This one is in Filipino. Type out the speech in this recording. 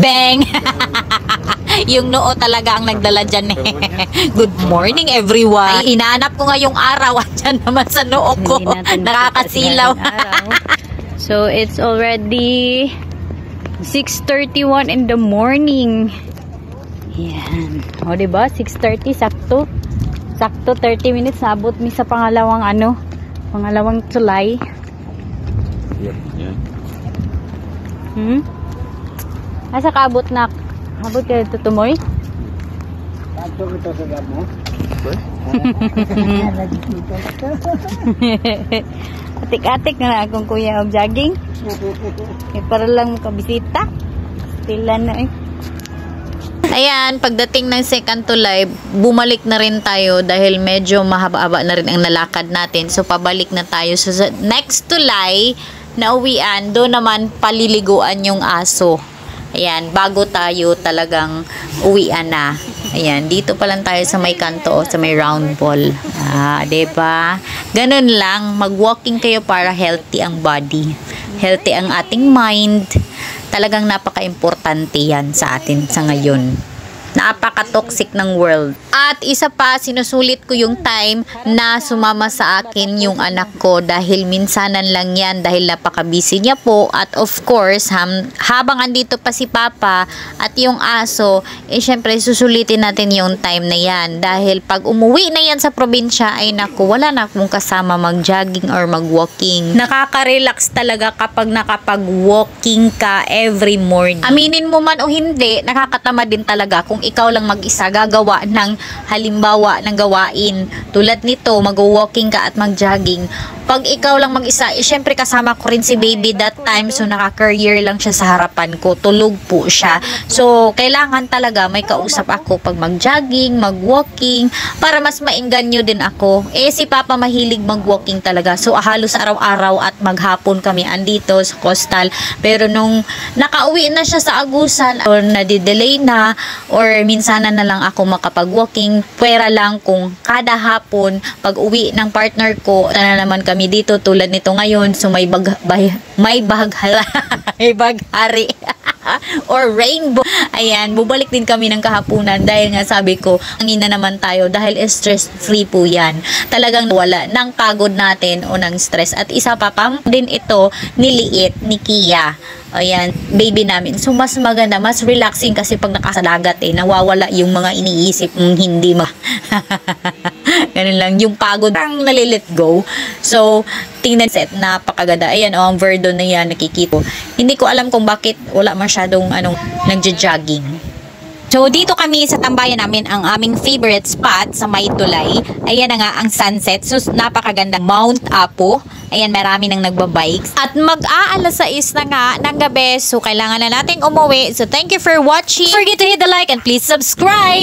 Bang! Yung noo talaga ang nagdala dyan eh. Good morning everyone. Ay, inaanap ko nga yung araw. Dyan naman sa noo ko. Nakakasilaw. So, it's already 6:31 in the morning. Yan. O, diba? 6:30, sakto. Sakto, 30 minutes. Naabot mi sa pangalawang tulay. Yep, yan. Asa kaabot na? Abot ka ito, Tumoy? Atik-atik na akong kuya og jogging. Para lang makabisita. Pila na eh. Ayan, pagdating ng second tulay, bumalik na rin tayo dahil medyo mahaba-haba na rin ang nalakad natin. So, pabalik na tayo. So, sa next tulay na uwian, doon naman paliliguan yung aso. Ayan, bago tayo talagang uwian na. Ayan, dito pa lang tayo sa may kanto, sa may round ball. Diba? Ganun lang, mag-walking kayo para healthy ang body. Healthy ang ating mind. Talagang napaka-importante yan sa atin sa ngayon. Napaka-toxic ng world. At isa pa, sinusulit ko yung time na sumama sa akin yung anak ko dahil minsanan lang yan dahil napaka-busy niya po. At of course, habang andito pa si Papa at yung aso, syempre susulitin natin yung time na yan. Dahil pag umuwi na yan sa probinsya, ay naku, wala na akong kasama mag-jogging or mag-walking. Nakaka-relax talaga kapag nakapag-walking ka every morning. Aminin mo man o hindi, nakakatama din talaga kung ikaw lang mag-isa gagawa ng halimbawa ng gawain tulad nito, mag-walking ka at mag-jogging. Pag ikaw lang mag-isa, syempre kasama ko rin si baby that time, so naka-career lang siya sa harapan ko, tulog po siya. So kailangan talaga may kausap ako pag mag-jogging, mag-walking, para mas maingganyo din ako. Si Papa mahilig mag-walking talaga, so halos araw-araw at maghapon kami andito sa coastal. Pero nung nakauwi na siya sa Agusan or nadidelay na or minsanan na lang ako makapag-walking, pwera lang kung kada hapon pag uwi ng partner ko, na naman kami dito tulad nito ngayon, so may baghari or rainbow. Ayan, bubalik din kami ng kahapunan dahil nga sabi ko, hangin na naman tayo dahil stress free po yan. Talagang wala ng pagod natin o ng stress. At isa pa din ito, niliit ni Kia. Ayan, baby namin. So, mas maganda, mas relaxing kasi pag nakasadagat nawawala yung mga iniisip mong hindi ganun lang, yung pagod ang nalilet go. So, tingnan set, napakaganda. Ayan, ang verdon na yan, nakikita. Hindi ko alam kung bakit wala masyadong nagja-jogging. So, dito kami sa tambayan namin, ang aming favorite spot sa May Tulay. Ayan na nga ang sunset. So, napakaganda. Mount Apo. Ayan, marami nang nagbabikes. At mag-aalas 6 na nga ng gabi. So, kailangan na nating umuwi. So, thank you for watching. Don't forget to hit the like and please subscribe.